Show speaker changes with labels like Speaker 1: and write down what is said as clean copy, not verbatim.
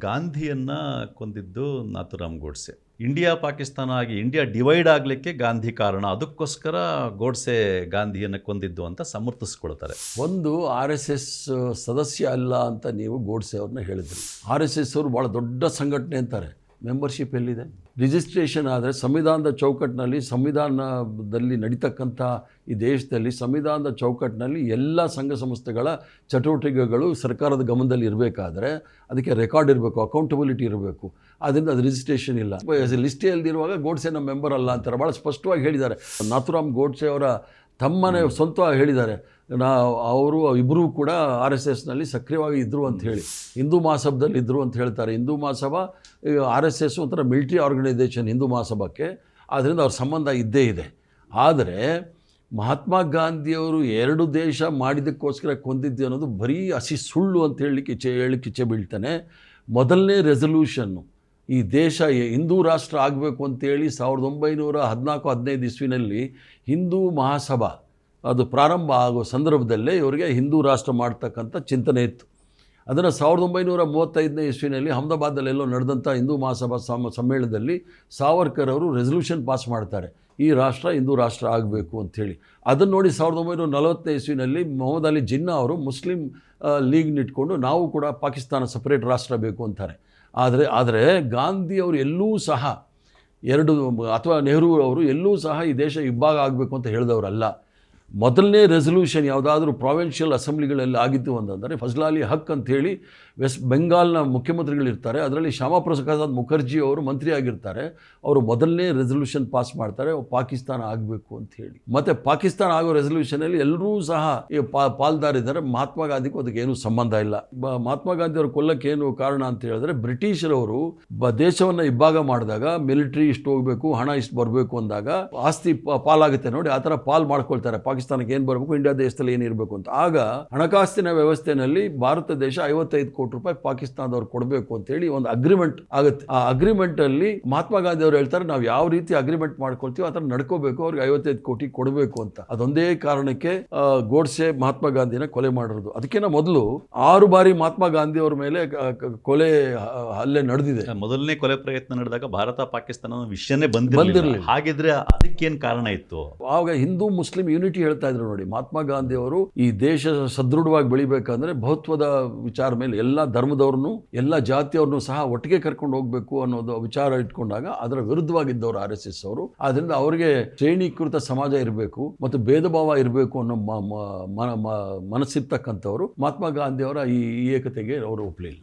Speaker 1: ಗಾಂಧಿಯನ್ನ ಕೊಂದಿದ್ದು Nathuram Godse. India Pakistan ಆಗಿ India divide ಆಗಲಿಕ್ಕೆ ಗಾಂಧಿ ಕಾರಣ, ಅದಕ್ಕೋಸ್ಕರ ಗೋಡ್ಸೆ ಗಾಂಧಿಯನ್ನು ಕೊಂದಿದ್ದು ಅಂತ ಸಮರ್ಥಿಸ್ಕೊಳ್ತಾರೆ.
Speaker 2: ಒಂದು RSS ಸದಸ್ಯ ಅಲ್ಲ ಅಂತ ನೀವು ಗೋಡ್ಸೆ ಅವ್ರನ್ನ ಹೇಳಿದ್ರಿ. RSS ಅವರು ಭಾಳ ದೊಡ್ಡ ಸಂಘಟನೆ ಅಂತಾರೆ. ಮೆಂಬರ್ಶಿಪ್ ಎಲ್ಲಿದೆ? ರಿಜಿಸ್ಟ್ರೇಷನ್ ಆದರೆ ಸಂವಿಧಾನದ ಚೌಕಟ್ಟಿನಲ್ಲಿ, ಸಂವಿಧಾನದಲ್ಲಿ ನಡೀತಕ್ಕಂಥ ಈ ದೇಶದಲ್ಲಿ ಸಂವಿಧಾನದ ಚೌಕಟ್ಟಿನಲ್ಲಿ ಎಲ್ಲ ಸಂಘ ಸಂಸ್ಥೆಗಳ ಚಟುವಟಿಕೆಗಳು ಸರ್ಕಾರದ ಗಮನದಲ್ಲಿ ಇರಬೇಕಾದ್ರೆ ಅದಕ್ಕೆ ರೆಕಾರ್ಡ್ ಇರಬೇಕು, ಅಕೌಂಟಬಿಲಿಟಿ ಇರಬೇಕು. ಆದ್ದರಿಂದ ಅದು ರಿಜಿಸ್ಟ್ರೇಷನ್ ಇಲ್ಲ. ಲಿಸ್ಟೇ ಇಲ್ದಿರುವಾಗ ಗೋಡ್ಸೆ ನಮ್ಮ ಮೆಂಬರ್ ಅಲ್ಲ ಅಂತಾರೆ. ಭಾಳ ಸ್ಪಷ್ಟವಾಗಿ ಹೇಳಿದ್ದಾರೆ. ನಾಥುರಾಮ್ ಗೋಡ್ಸೆ ಅವರ ತಮ್ಮನೇ ಸ್ವಂತವಾಗಿ ಹೇಳಿದ್ದಾರೆ, ಅವರು ಇಬ್ಬರೂ ಕೂಡ RSSನಲ್ಲಿ ಸಕ್ರಿಯವಾಗಿ ಇದ್ದರು ಅಂತ ಹೇಳಿ. ಹಿಂದೂ ಮಹಾಸಭಾದಲ್ಲಿ ಇದ್ದರು ಅಂತ ಹೇಳ್ತಾರೆ. ಹಿಂದೂ ಮಹಾಸಭಾ RSS ಒಂಥರ ಮಿಲಿಟರಿ ಆರ್ಗನೈಸೇಷನ್ ಹಿಂದೂ ಮಹಾಸಭಾಕ್ಕೆ, ಆದ್ದರಿಂದ ಅವ್ರ ಸಂಬಂಧ ಇದ್ದೇ ಇದೆ. ಆದರೆ ಮಹಾತ್ಮ ಗಾಂಧಿಯವರು ಎರಡು ದೇಶ ಮಾಡಿದ್ದಕ್ಕೋಸ್ಕರ ಕೊಂದಿದ್ದು ಅನ್ನೋದು ಬರೀ ಹಸಿ ಸುಳ್ಳು ಅಂತ ಹೇಳಲಿಕ್ಕೆ ಇಚ್ಛೆ ಬೀಳ್ತಾನೆ. ಮೊದಲನೇ ರೆಸಲ್ಯೂಷನ್ನು ಈ ದೇಶ ಹಿಂದೂ ರಾಷ್ಟ್ರ ಆಗಬೇಕು ಅಂತೇಳಿ 1914-15 ಇಸ್ವಿನಲ್ಲಿ ಹಿಂದೂ ಮಹಾಸಭಾ ಅದು ಪ್ರಾರಂಭ ಆಗೋ ಸಂದರ್ಭದಲ್ಲೇ ಇವರಿಗೆ ಹಿಂದೂ ರಾಷ್ಟ್ರ ಮಾಡ್ತಕ್ಕಂಥ ಚಿಂತನೆ ಇತ್ತು. ಅದನ್ನು 1935ನೇ ಇಸ್ವಿನಲ್ಲಿ ಅಹಮದಾಬಾದಲ್ಲೆಲ್ಲೋ ನಡೆದಂಥ ಹಿಂದೂ ಮಹಾಸಭಾ ಸಮ್ಮೇಳನದಲ್ಲಿ ಸಾವರ್ಕರ್ ಅವರು ರೆಸಲ್ಯೂಷನ್ ಪಾಸ್ ಮಾಡ್ತಾರೆ, ಈ ರಾಷ್ಟ್ರ ಹಿಂದೂ ರಾಷ್ಟ್ರ ಆಗಬೇಕು ಅಂಥೇಳಿ. ಅದನ್ನು ನೋಡಿ 1940ನೇ ಇಸ್ವಿನಲ್ಲಿ ಮೊಹಮ್ಮದ್ ಅಲಿ ಜಿನ್ನಾ ಅವರು ಮುಸ್ಲಿಂ ಲೀಗ್ನಿಟ್ಕೊಂಡು ನಾವು ಕೂಡ ಪಾಕಿಸ್ತಾನ ಸಪರೇಟ್ ರಾಷ್ಟ್ರ ಬೇಕು ಅಂತಾರೆ. ಆದರೆ ಗಾಂಧಿಯವರು ಎಲ್ಲೂ ಸಹ ಅಥವಾ ನೆಹರು ಅವರು ಎಲ್ಲೂ ಸಹ ಈ ದೇಶ ಇಬ್ಬಾಗ ಆಗಬೇಕು ಅಂತ ಹೇಳಿದವರಲ್ಲ. ಮೊದಲನೇ ರೆಸಲ್ಯೂಷನ್ ಯಾವುದಾದ್ರೂ ಪ್ರಾವಿನ್ಷಿಯಲ್ ಅಸೆಂಬ್ಲಿಗಳಲ್ಲಿ ಆಗಿತ್ತು ಅಂತಂದರೆ ಫಜ್ಲಾಲಿ ಹಕ್ ಅಂಥೇಳಿ ವೆಸ್ಟ್ ಬೆಂಗಾಲ್ನ ಮುಖ್ಯಮಂತ್ರಿಗಳಿರ್ತಾರೆ, ಅದರಲ್ಲಿ ಶ್ಯಾಮಾ ಪ್ರಸಾದ್ ಮುಖರ್ಜಿ ಅವರು ಮಂತ್ರಿ ಆಗಿರ್ತಾರೆ. ಅವರು ಮೊದಲನೇ ರೆಸಲ್ಯೂಷನ್ ಪಾಸ್ ಮಾಡ್ತಾರೆ, ಪಾಕಿಸ್ತಾನ ಆಗಬೇಕು ಅಂಥೇಳಿ. ಮತ್ತು ಪಾಕಿಸ್ತಾನ ಆಗೋ ರೆಸಲ್ಯೂಷನಲ್ಲಿ ಎಲ್ಲರೂ ಸಹ ಪಾಲ್ದಾರಿದ್ದಾರೆ. ಮಹಾತ್ಮ ಗಾಂಧಿಗೂ ಅದಕ್ಕೆ ಏನೂ ಸಂಬಂಧ ಇಲ್ಲ. ಮಹಾತ್ಮ ಗಾಂಧಿಯವರು ಕೊಲ್ಲಕ್ಕೆ ಏನು ಕಾರಣ ಅಂತ ಹೇಳಿದ್ರೆ, ಬ್ರಿಟಿಷರವರು ದೇಶವನ್ನು ಇಬ್ಬಾಗ ಮಾಡಿದಾಗ ಮಿಲಿಟ್ರಿ ಇಷ್ಟು ಹೋಗಬೇಕು, ಹಣ ಇಷ್ಟು ಬರಬೇಕು ಅಂದಾಗ ಆಸ್ತಿ ಪಾಲಾಗುತ್ತೆ ನೋಡಿ, ಆ ಥರ ಪಾಲ್ ಮಾಡ್ಕೊಳ್ತಾರೆ. ಪಾಕಿಸ್ತಾನಕ್ಕೆ ಏನು ಬರಬೇಕು, ಇಂಡಿಯಾ ದೇಶದಲ್ಲಿ ಏನಿರಬೇಕು ಅಂತ. ಆಗ ಹಣಕಾಸಿನ ವ್ಯವಸ್ಥೆಯಲ್ಲಿ ಭಾರತ ದೇಶ 55 ಕೋಟಿ ರೂಪಾಯಿ ಪಾಕಿಸ್ತಾನದವ್ರು ಕೊಡಬೇಕು ಅಂತೇಳಿ ಒಂದು ಅಗ್ರಿಮೆಂಟ್ ಆಗುತ್ತೆ. ಆ ಅಗ್ರಿಮೆಂಟ್ ಅಲ್ಲಿ ಮಹಾತ್ಮ ಗಾಂಧಿ ಅವರು ಹೇಳ್ತಾರೆ, ನಾವು ಯಾವ ರೀತಿ ಅಗ್ರಿಮೆಂಟ್ ಮಾಡ್ಕೊಳ್ತೀವಿ ಆ ಥರ ನಡ್ಕೋಬೇಕು, ಅವ್ರಿಗೆ 55 ಕೋಟಿ ಕೊಡಬೇಕು ಅಂತ. ಅದೊಂದೇ ಕಾರಣಕ್ಕೆ ಗೋಡ್ಸೆ ಮಹಾತ್ಮ ಗಾಂಧಿನ ಕೊಲೆ ಮಾಡಿರೋದು. ಅದಕ್ಕಿಂತ ಮೊದಲು 6 ಬಾರಿ ಮಹಾತ್ಮ ಗಾಂಧಿ ಅವರ ಮೇಲೆ ಕೊಲೆ ಹಲ್ಲೆ ನಡೆದಿದೆ.
Speaker 1: ಮೊದಲನೇ ಕೊಲೆ ಪ್ರಯತ್ನ ನಡೆದಾಗ ಭಾರತ ಪಾಕಿಸ್ತಾನ ವಿಷಯನೇ ಬಂದಿರಲಿಲ್ಲ. ಹಾಗಿದ್ರೆ ಅದಕ್ಕೇನು ಕಾರಣ ಇತ್ತು?
Speaker 2: ಆವಾಗ ಹಿಂದೂ ಮುಸ್ಲಿಂ ಯೂನಿಟಿ ಹೇಳ್ತಾ ಇದ್ರು ನೋಡಿ. ಮಹಾತ್ಮ ಗಾಂಧಿ ಅವರು ಈ ದೇಶ ಸದೃಢವಾಗಿ ಬೆಳಿಬೇಕಂದ್ರೆ ಬಹುತ್ವದ ವಿಚಾರ ಮೇಲೆ ಎಲ್ಲ ಧರ್ಮದವ್ರನ್ನು ಎಲ್ಲ ಜಾತಿಯವ್ರನ್ನು ಸಹ ಒಟ್ಟಿಗೆ ಕರ್ಕೊಂಡು ಹೋಗ್ಬೇಕು ಅನ್ನೋದು ವಿಚಾರ ಇಟ್ಕೊಂಡಾಗ ಅದರ ವಿರುದ್ಧವಾಗಿದ್ದವರು RSS ಅವರು. ಆದ್ರಿಂದ ಅವರಿಗೆ ಶ್ರೇಣೀಕೃತ ಸಮಾಜ ಇರಬೇಕು ಮತ್ತು ಭೇದ ಭಾವ ಇರಬೇಕು ಅನ್ನೋ ಮನಸ್ಸಿರ್ತಕ್ಕಂಥವ್ರು ಮಹಾತ್ಮ ಗಾಂಧಿ ಅವರ ಈ ಏಕತೆಗೆ ಅವರು ಒಪ್ಪಲಿಲ್ಲ.